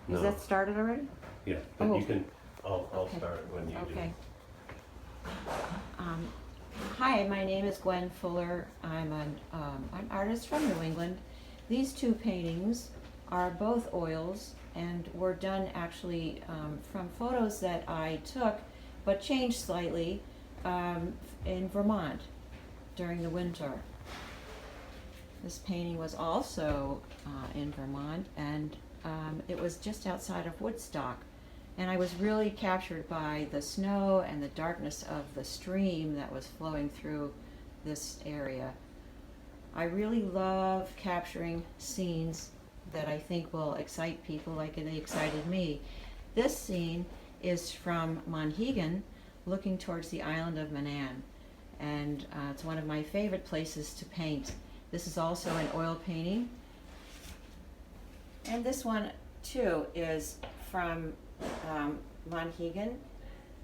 No. Is that started already? Yeah, but Oh. you can, I'll Okay. start when you do. Okay. Hi, my name is Gwen Fuller. I'm an artist from New England. These two paintings are both oils and were done actually from photos that I took but changed slightly in Vermont during the winter. This painting was also in Vermont, and it was just outside of Woodstock. And I was really captured by the snow and the darkness of the stream that was flowing through this area. I really love capturing scenes that I think will excite people like they excited me. This scene is from Monhegan, looking towards the island of Manan, and it's one of my favorite places to paint. This is also an oil painting, and this one too is from Monhegan,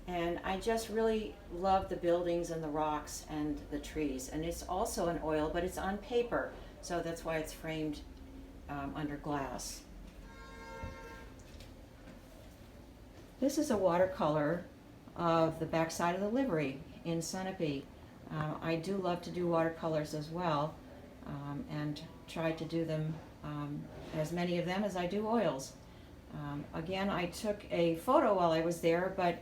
and I just really love the buildings and the rocks and the trees. And it's also an oil, but it's on paper, so that's why it's framed under glass. This is a watercolor of the backside of the livery in Sunapee. I do love to do watercolors as well, and try to do them, as many of them as I do oils. Again, I took a photo while I was there, but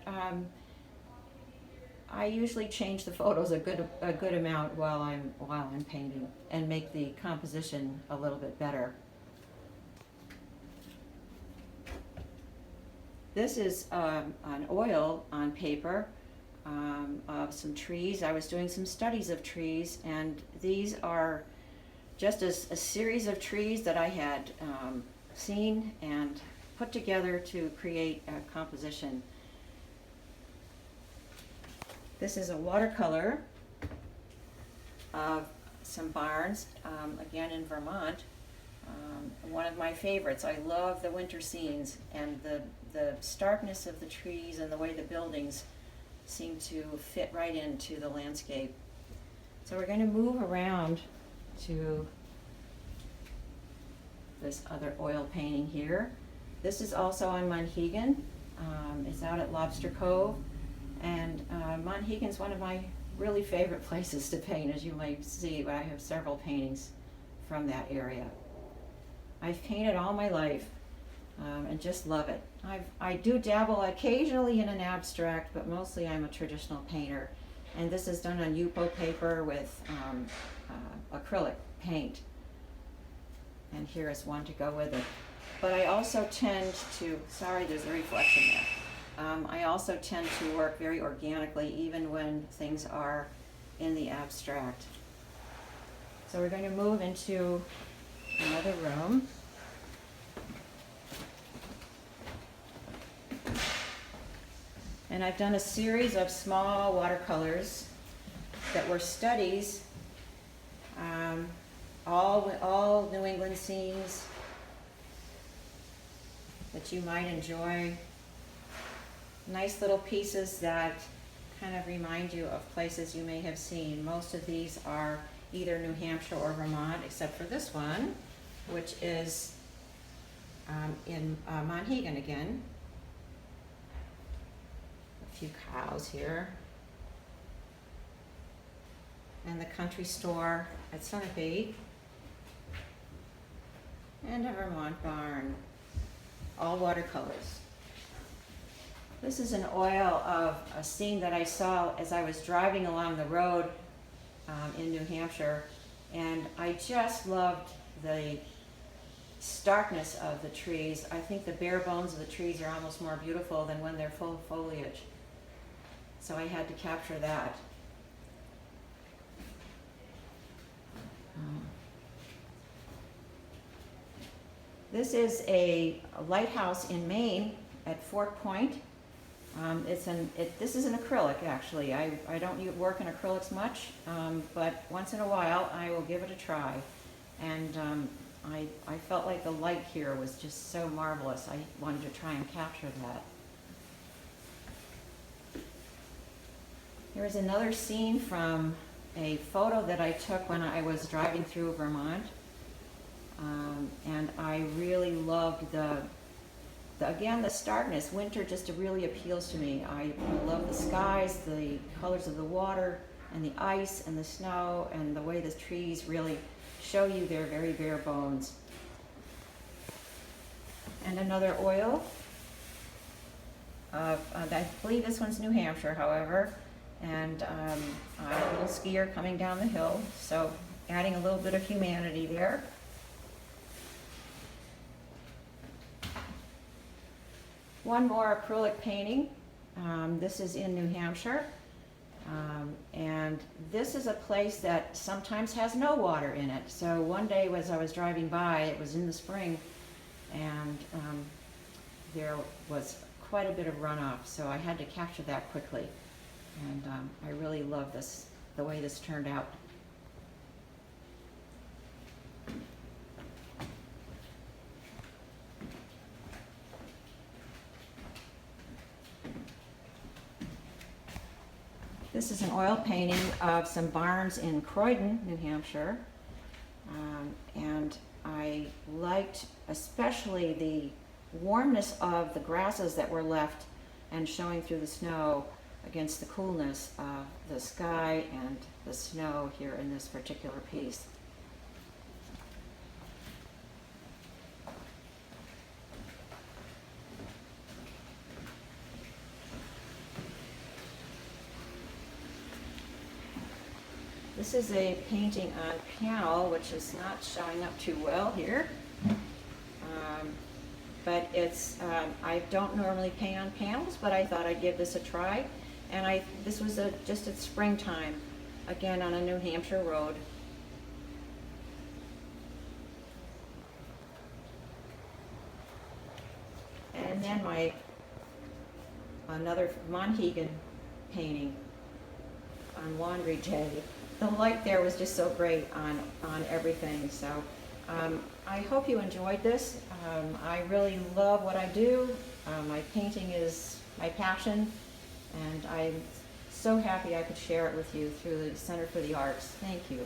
I usually change the photos a good amount while I'm painting and make the composition a little bit better. This is an oil on paper of some trees. I was doing some studies of trees, and these are just a series of trees that I had seen and put together to create a composition. This is a watercolor of some barns, again in Vermont. One of my favorites. I love the winter scenes and the starkness of the trees and the way the buildings seem to fit right into the landscape. So we're going to move around to this other oil painting here. This is also on Monhegan. It's out at Lobster Cove, and Monhegan's one of my really favorite places to paint. As you might see, I have several paintings from that area. I've painted all my life and just love it. I do dabble occasionally in an abstract, but mostly I'm a traditional painter. And this is done on Yupo paper with acrylic paint. And here is one to go with it. But I also tend to, sorry, there's a reflection there. I also tend to work very organically, even when things are in the abstract. So we're going to move into another room. And I've done a series of small watercolors that were studies, all New England scenes that you might enjoy. Nice little pieces that kind of remind you of places you may have seen. Most of these are either New Hampshire or Vermont, except for this one, which is in Monhegan again. A few cows here. And the country store at Sunapee. And a Vermont barn. All watercolors. This is an oil of a scene that I saw as I was driving along the road in New Hampshire, and I just loved the starkness of the trees. I think the bare bones of the trees are almost more beautiful than when they're full of foliage. So I had to capture that. This is a lighthouse in Maine at Fort Point. This is an acrylic, actually. I don't work in acrylics much, but once in a while I will give it a try. And I felt like the light here was just so marvelous. I wanted to try and capture that. Here's another scene from a photo that I took when I was driving through Vermont. And I really loved the again, the starkness, winter just really appeals to me. I love the skies, the colors of the water, and the ice and the snow, and the way the trees really show you their very bare bones. And another oil. I believe this one's New Hampshire, however, and I'm a little skier coming down the hill, so adding a little bit of humanity there. One more acrylic painting. This is in New Hampshire, and this is a place that sometimes has no water in it. So one day as I was driving by, it was in the spring, and there was quite a bit of runoff, so I had to capture that quickly. And I really love this, the way this turned out. This is an oil painting of some barns in Croydon, New Hampshire. And I liked especially the warmness of the grasses that were left and showing through the snow against the coolness of the sky and the snow here in this particular piece. This is a painting on panel, which is not showing up too well here. But it's, I don't normally paint on panels, but I thought I'd give this a try. And this was just at springtime, again on a New Hampshire road. And then another Monhegan painting on Laundry Day. The light there was just so great on everything. So I hope you enjoyed this. I really love what I do. My painting is my passion, and I'm so happy I could share it with you through the Center for the Arts. Thank you.